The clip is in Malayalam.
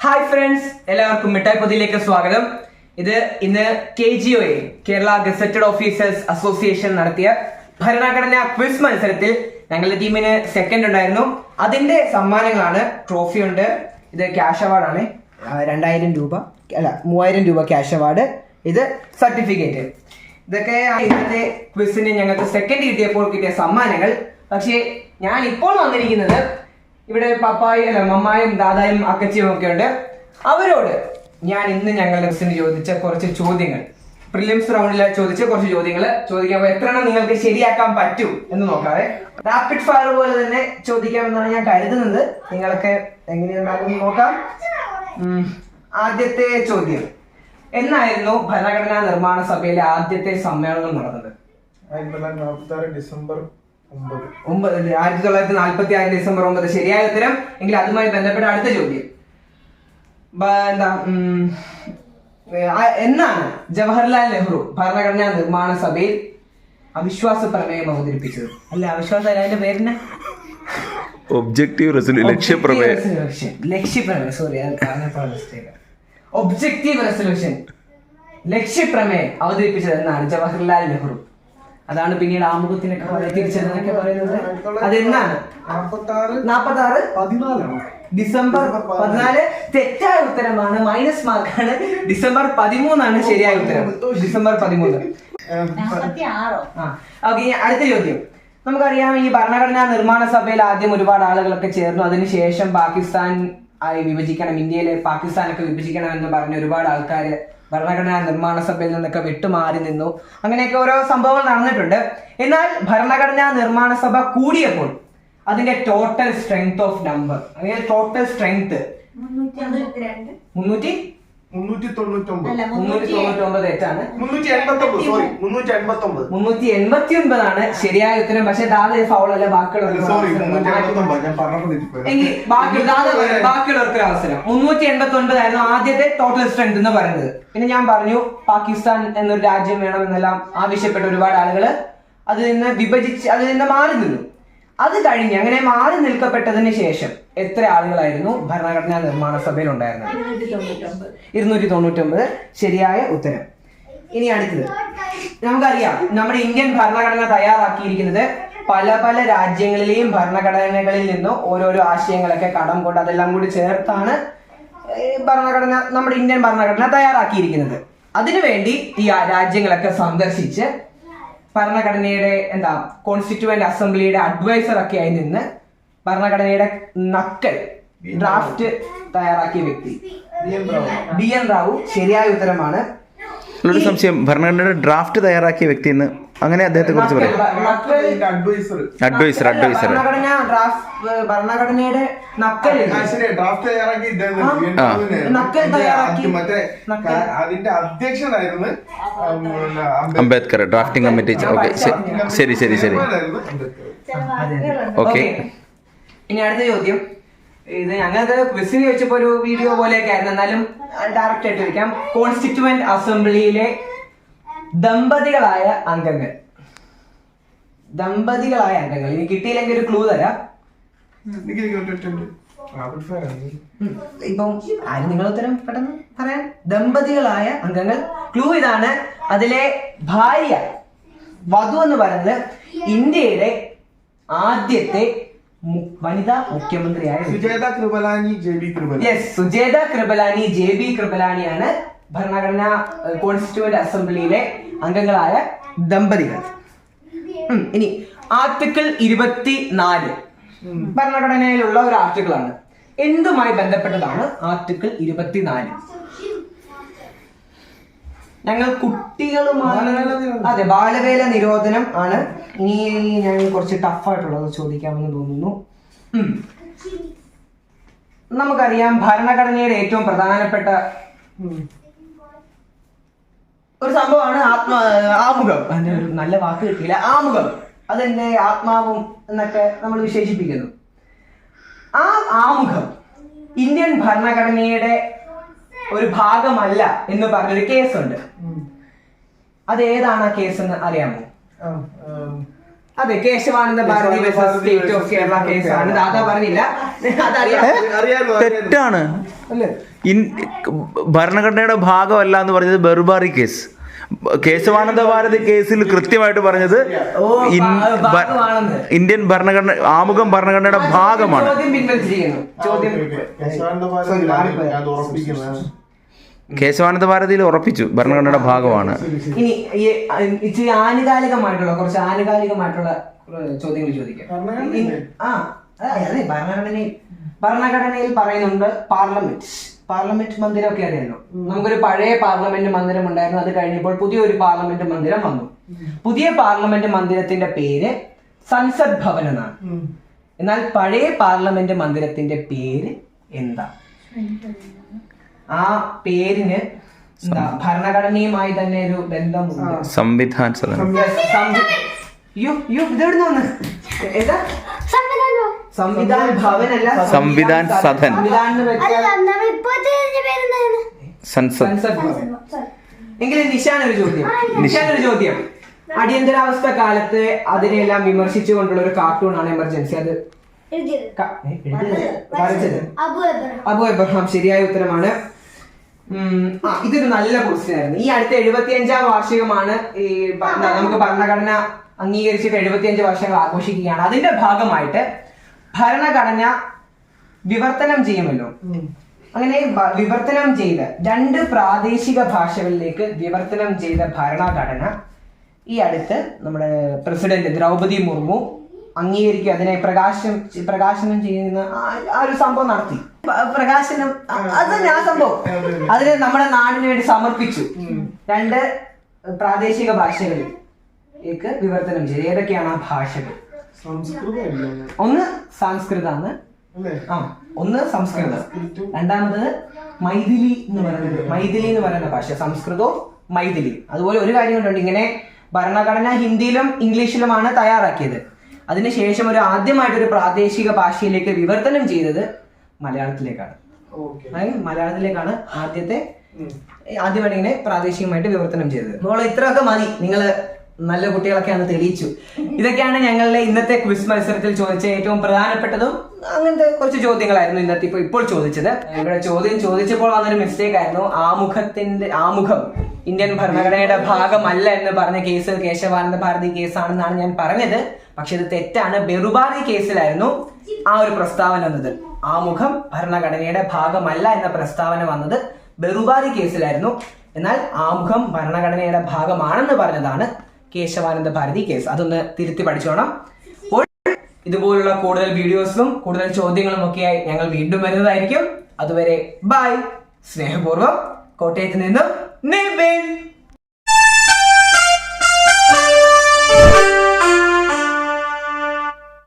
ഹായ് ഫ്രണ്ട്സ്, എല്ലാവർക്കും മിഠായി പൊതിയിലേക്ക് സ്വാഗതം. ഇത് ഇന്ന് KGOA Kerala gazetted officers association നടത്തിയ ഭരണഘടനാ ക്വിസ് മത്സരത്തിൽ ഞങ്ങളുടെ ടീമിന് സെക്കൻഡ് ഉണ്ടായിരുന്നു. അതിന്റെ സമ്മാനങ്ങളാണ്. ട്രോഫി ഉണ്ട്, ഇത് ക്യാഷ് അവാർഡാണ്, 2000 രൂപ അല്ല 3000 രൂപ ക്യാഷ് അവാർഡ്, ഇത് സർട്ടിഫിക്കറ്റ്. ഇതൊക്കെ ഇന്നത്തെ ക്വിസിന് ഞങ്ങൾക്ക് സെക്കൻഡ് കിട്ടിയപ്പോൾ കിട്ടിയ സമ്മാനങ്ങൾ. പക്ഷേ ഞാൻ ഇപ്പോൾ വന്നിരിക്കുന്നത് ഇവിടെ മമ്മായും ദാദായും അക്കച്ചിയും ഒക്കെ ഉണ്ട്. അവരോട് ഞാൻ ഇന്ന് ഞങ്ങളുടെ ക്വസ്റ്റിന് ചോദിച്ച കുറച്ച് ചോദ്യങ്ങൾ, പ്രിലിംസ് റൗണ്ടിൽ ചോദിച്ച കുറച്ച് ചോദ്യങ്ങൾ ചോദിക്കാൻ എത്ര എണ്ണം നിങ്ങൾക്ക് ശരിയാക്കാൻ പറ്റും എന്ന് നോക്കാതെ റാപ്പിഡ് ഫയർ പോലെ തന്നെ ചോദിക്കാമെന്നാണ് ഞാൻ കരുതുന്നത്. നിങ്ങൾക്ക് എങ്ങനെയുണ്ടാകും നോക്കാം. ആദ്യത്തെ ചോദ്യം, എന്നായിരുന്നു ഭരണഘടനാ നിർമ്മാണ സഭയിലെ ആദ്യത്തെ സമ്മേളനം നടന്നത്? December 1946 December 9. ശരിയായ ഉത്തരം. എങ്കിൽ അതുമായി ബന്ധപ്പെട്ട അടുത്ത ചോദ്യം, എന്നാണ് ജവഹർലാൽ നെഹ്റു ഭരണഘടനാ നിർമ്മാണ സഭയിൽ അവിശ്വാസ പ്രമേയം അവതരിപ്പിച്ചത്? അല്ല, അവിശ്വാസം അല്ല, അതിന്റെ പേരിന് ഒബ്ജക്റ്റീവ് ലക്ഷ്യപ്രമേയം. സോറി, ഒബ്ജക്റ്റീവ് റെസൊല്യൂഷൻ ലക്ഷ്യപ്രമേയം അവതരിപ്പിച്ചത് എന്നാണ് ജവഹർലാൽ നെഹ്റു. അതാണ് പിന്നീട് ആമുഖത്തിനൊക്കെ തിരിച്ചതെന്നൊക്കെ പറയുന്നത്. അതെന്നാണ്? 46 ഡിസംബർ 14. തെറ്റായ ഉത്തരമാണ്, മൈനസ് മാർക്കാണ്. ഡിസംബർ 13 ശരിയായ ഉത്തരം. ഡിസംബർ 13. ഓക്കെ, അടുത്ത ചോദ്യം. നമുക്കറിയാം, ഈ ഭരണഘടനാ നിർമ്മാണ സഭയിൽ ആദ്യം ഒരുപാട് ആളുകളൊക്കെ ചേർന്നു. അതിനുശേഷം പാകിസ്ഥാൻ ആയി വിഭജിക്കണം, ഇന്ത്യയിലെ പാകിസ്ഥാനൊക്കെ വിഭജിക്കണം എന്ന് പറഞ്ഞ ഒരുപാട് ആൾക്കാർ ഭരണഘടനാ നിർമ്മാണ സഭയിൽ നിന്നൊക്കെ വിട്ടുമാറി നിന്നു. അങ്ങനെയൊക്കെ ഓരോ സംഭവങ്ങൾ നടന്നിട്ടുണ്ട്. എന്നാൽ ഭരണഘടനാ നിർമ്മാണ സഭ കൂടിയപ്പോൾ അതിന്റെ ടോട്ടൽ സ്ട്രെങ്ത് ഓഫ് നമ്പർ, അങ്ങനെ ടോട്ടൽ സ്ട്രെങ്ത് 399 തെറ്റാണ്. 389 ആണ് ശരിയായ ഉത്തരം. പക്ഷെ ദാദ ഫൗളല്ല, ബാക്കിയുള്ളവർക്ക് അവസരം. 389 ആയിരുന്നു ആദ്യത്തെ ടോട്ടൽ സ്ട്രെങ്ത് എന്ന് പറയുന്നത്. പിന്നെ ഞാൻ പറഞ്ഞു പാകിസ്ഥാൻ എന്നൊരു രാജ്യം വേണമെന്നെല്ലാം ആവശ്യപ്പെട്ട ഒരുപാട് ആളുകൾ അതിൽ നിന്ന് മാറി നിന്നു. അത് കഴിഞ്ഞ് അങ്ങനെ മാറി നിൽക്കപ്പെട്ടതിന് ശേഷം എത്ര ആളുകളായിരുന്നു ഭരണഘടനാ നിർമ്മാണ സഭയിൽ ഉണ്ടായിരുന്നത്? 299 ശരിയായ ഉത്തരം. ഇനി അടുത്തത്, നമുക്കറിയാം നമ്മുടെ ഇന്ത്യൻ ഭരണഘടന തയ്യാറാക്കിയിരിക്കുന്നത് പല പല രാജ്യങ്ങളിലെയും ഭരണഘടനകളിൽ നിന്ന് ഓരോരോ ആശയങ്ങളൊക്കെ കടം കൊണ്ട് അതെല്ലാം കൂടി ചേർത്താണ് ഭരണഘടന, നമ്മുടെ ഇന്ത്യൻ ഭരണഘടന തയ്യാറാക്കിയിരിക്കുന്നത്. അതിനുവേണ്ടി ഈ രാജ്യങ്ങളൊക്കെ സന്ദർശിച്ച് ഭരണഘടനയുടെ കോൺസ്റ്റിറ്റ്യൂവന്റ് അസംബ്ലിയുടെ അഡ്വൈസർ ഒക്കെ ആയി നിന്ന് ഭരണഘടനയുടെ നക്കൽ ഡ്രാഫ്റ്റ് തയ്യാറാക്കിയ വ്യക്തി BN റാവു ശരിയായ ഉത്തരമാണ്. ഒരു സംശയം, ഭരണഘടനയുടെ ഡ്രാഫ്റ്റ് തയ്യാറാക്കിയ വ്യക്തി എന്ന് അങ്ങനെ അദ്ദേഹത്തെ കുറിച്ച് പറയാം. അഡ്വൈസർ ഭരണഘടനയുടെ നക്കൽ അതിന്റെ അധ്യക്ഷനായിരുന്നു അംബേദ്കർ, ഡ്രാഫ്റ്റിംഗ് കമ്മിറ്റി. ഓക്കെ, ശരി. ഓക്കെ, ഇനി അടുത്ത ചോദ്യം. ഇത് ഞങ്ങൾക്ക് ക്വിസിന് വെച്ചപ്പോ ഒരു വീഡിയോ പോലെയൊക്കെ ആയിരുന്നു, എന്നാലും ഡയറക്റ്റ് ആയിട്ട് ചോദിക്കാം. കോൺസ്റ്റിറ്റ്യൂവന്റ് അസംബ്ലിയിലെ ദമ്പതികളായ അംഗങ്ങൾ, ഇനി കിട്ടിയില്ലെങ്കിൽ ഒരു ക്ലൂ തരാം. ഇപ്പം നിങ്ങൾ ഉത്തരം പെട്ടെന്ന് പറയാൻ. ദമ്പതികളായ അംഗങ്ങൾ, ക്ലൂ ഇതാണ്. അതിലെ ഭാര്യ വധു എന്ന് പറയുന്നത് ഇന്ത്യയുടെ ആദ്യത്തെ വനിതാ മുഖ്യമന്ത്രിയായ സുജേത കൃപലാനി JB കൃപലാനിയാണ് ഭരണഘടനാ കോൺസ്റ്റിറ്റ്യൂവന്റ് അസംബ്ലിയിലെ അംഗങ്ങളായ ദമ്പതികൾ. ഇനി ആർട്ടിക്കിൾ 24 ഭരണഘടനയിലുള്ള ഒരു ആർട്ടിക്കിളാണ്. എന്തുമായി ബന്ധപ്പെട്ടതാണ് ആർട്ടിക്കിൾ 24? ഞങ്ങൾ കുട്ടികളുമായി, അതെ, ബാലവേല നിരോധനം ആണ്. ഇനി ഞാൻ കുറച്ച് ടഫായിട്ടുള്ളത് ചോദിക്കാമെന്ന് തോന്നുന്നു. നമുക്കറിയാം, ഭരണഘടനയുടെ ഏറ്റവും പ്രധാനപ്പെട്ട ഒരു സംഭവമാണ് ആമുഖം. അതിന്റെ ഒരു നല്ല വാക്ക് കിട്ടിയില്ല. ആമുഖം, അതെന്റെ ആത്മാവും എന്നൊക്കെ നമ്മൾ വിശേഷിപ്പിക്കുന്നു. ആ ആമുഖം ഇന്ത്യൻ ഭരണഘടനയുടെ ഒരു ഭാഗമല്ല എന്ന് പറഞ്ഞൊരു കേസുണ്ട്. അത് ഏതാണ് ആ കേസ് എന്ന് അറിയാമോ? അതെ, Kesavananda Bharati versus state of Kerala കേസാണ്. ദാദാ പറഞ്ഞില്ല, അതറിയാം. തെറ്റാണ്. അല്ലേ? ഭരണഘടനയുടെ ഭാഗമല്ല എന്ന് പറഞ്ഞത് ബെർബാറി കേസ്. കേശവാനന്ദ ഭാരതി കേസിൽ കൃത്യമായിട്ട് പറഞ്ഞത് ഇന്ത്യൻ ഭരണഘടന, ആമുഖം ഭരണഘടനയുടെ ഭാഗമാണ്. കേശവാനന്ദ ഭാരതിയിൽ ഉറപ്പിച്ചു ഭരണഘടനയുടെ ഭാഗമാണ്. ഇനി ഇച്ചിരി ആനുകാലികമായിട്ടുള്ള ചോദ്യങ്ങൾ ചോദിക്കാം. അതെ, ഭരണഘടനയിൽ പറയുന്നുണ്ട് പാർലമെന്റ് മന്ദിരം ഒക്കെ അറിയാലോ. നമുക്കൊരു പഴയ പാർലമെന്റ് മന്ദിരം ഉണ്ടായിരുന്നു, അത് കഴിഞ്ഞപ്പോൾ പുതിയൊരു പാർലമെന്റ് മന്ദിരം വന്നു. പുതിയ പാർലമെന്റ് മന്ദിരത്തിന്റെ പേര് സൻസദ് ഭവൻ എന്നാണ്. എന്നാൽ പഴയ പാർലമെന്റ് മന്ദിരത്തിന്റെ പേര് എന്താ? ആ പേരിന് ഭരണഘടനയുമായി തന്നെ ഒരു ബന്ധമുണ്ട്. സംവിധാൻ സദൻ. സംവിധാൻ ഭവൻ അല്ല, സംവിധാൻ സദൻ. സൻസദ് ഭവൻ. എങ്കിലും നിഷാനൊരു ചോദ്യം. അടിയന്തരാവസ്ഥ കാലത്ത് അതിനെല്ലാം വിമർശിച്ചുകൊണ്ടുള്ള ഒരു കാർട്ടൂണാണ് എമർജൻസി. അത് വരച്ചത് അബു എബ്രഹാം. ശരിയായ ഉത്തരമാണ്. ഇതൊരു നല്ല ക്വസ്റ്റ്യൻ ആയിരുന്നു. ഈ അടുത്ത 75-ാം വാർഷികമാണ് ഈ നമുക്ക് ഭരണഘടന അംഗീകരിച്ചിട്ട് 75 വർഷങ്ങൾ ആഘോഷിക്കുകയാണ്. അതിന്റെ ഭാഗമായിട്ട് ഭരണഘടന വിവർത്തനം ചെയ്യുമല്ലോ. അങ്ങനെ വിവർത്തനം ചെയ്ത് 2 പ്രാദേശിക ഭാഷകളിലേക്ക് വിവർത്തനം ചെയ്ത ഭരണഘടന ഈ അടുത്ത് നമ്മുടെ പ്രസിഡന്റ് ദ്രൗപദി മുർമു അംഗീകരിക്കുക, അതിനെ പ്രകാശനം ചെയ്യുന്ന ആ ഒരു സംഭവം നടത്തി. പ്രകാശനം അത് ആ സംഭവം അതിന് നമ്മുടെ നാടിന് വേണ്ടി സമർപ്പിച്ചു. 2 പ്രാദേശിക ഭാഷകളിലേക്ക് വിവർത്തനം ചെയ്തു. ഏതൊക്കെയാണ് ആ ഭാഷകൾ? ഒന്ന് സംസ്കൃതമാണ്, ഒന്ന് സംസ്കൃതം, രണ്ടാമത് മൈഥിലി എന്ന് പറയുന്ന ഭാഷ. സംസ്കൃതവും മൈഥിലി. അതുപോലെ ഒരു കാര്യം കൊണ്ടുണ്ട്, ഇങ്ങനെ ഭരണഘടന ഹിന്ദിയിലും ഇംഗ്ലീഷിലുമാണ് തയ്യാറാക്കിയത്. അതിനുശേഷം ആദ്യമായിട്ടൊരു പ്രാദേശിക ഭാഷയിലേക്ക് വിവർത്തനം ചെയ്തത് മലയാളത്തിലേക്കാണ്. ആദ്യമായിട്ട് ഇങ്ങനെ പ്രാദേശികമായിട്ട് വിവർത്തനം ചെയ്തത്. അപ്പോൾ ഇത്രയൊക്കെ മതി, നിങ്ങൾ നല്ല കുട്ടികളൊക്കെയാണ് തെളിയിച്ചു. ഇതൊക്കെയാണ് ഞങ്ങളുടെ ഇന്നത്തെ ക്വിസ് മത്സരത്തിൽ ചോദിച്ച ഏറ്റവും പ്രധാനപ്പെട്ടതും അങ്ങനത്തെ കുറച്ച് ചോദ്യങ്ങളായിരുന്നു ഇന്നത്തെ ഇപ്പോൾ ചോദിച്ചത്. ഇവിടെ ചോദ്യം ചോദിച്ചപ്പോൾ വന്നൊരു മിസ്റ്റേക്ക് ആയിരുന്നു. ആമുഖം ഇന്ത്യൻ ഭരണഘടനയുടെ ഭാഗമല്ല എന്ന് പറഞ്ഞ കേസ് കേശവാനന്ദ ഭാരതി കേസാണെന്നാണ് ഞാൻ പറഞ്ഞത്. പക്ഷെ ഇത് തെറ്റാണ്. ബെറുബാറി കേസിലായിരുന്നു ആ ഒരു പ്രസ്താവന വന്നത്. ആമുഖം ഭരണഘടനയുടെ ഭാഗമല്ല എന്ന പ്രസ്താവന വന്നത് ബെറുബാറി കേസിലായിരുന്നു. എന്നാൽ ആമുഖം ഭരണഘടനയുടെ ഭാഗമാണെന്ന് പറഞ്ഞതാണ് കേശവാനന്ദ ഭാരതി കേസ്. അതൊന്ന് തിരുത്തി പഠിച്ചോണം. അപ്പോൾ ഇതുപോലുള്ള കൂടുതൽ വീഡിയോസും കൂടുതൽ ചോദ്യങ്ങളും ഒക്കെയായി ഞങ്ങൾ വീണ്ടും വരുന്നതായിരിക്കും. അതുവരെ ബൈ. സ്നേഹപൂർവ്വം കോട്ടയത്ത് നിന്നും നിബിൻ.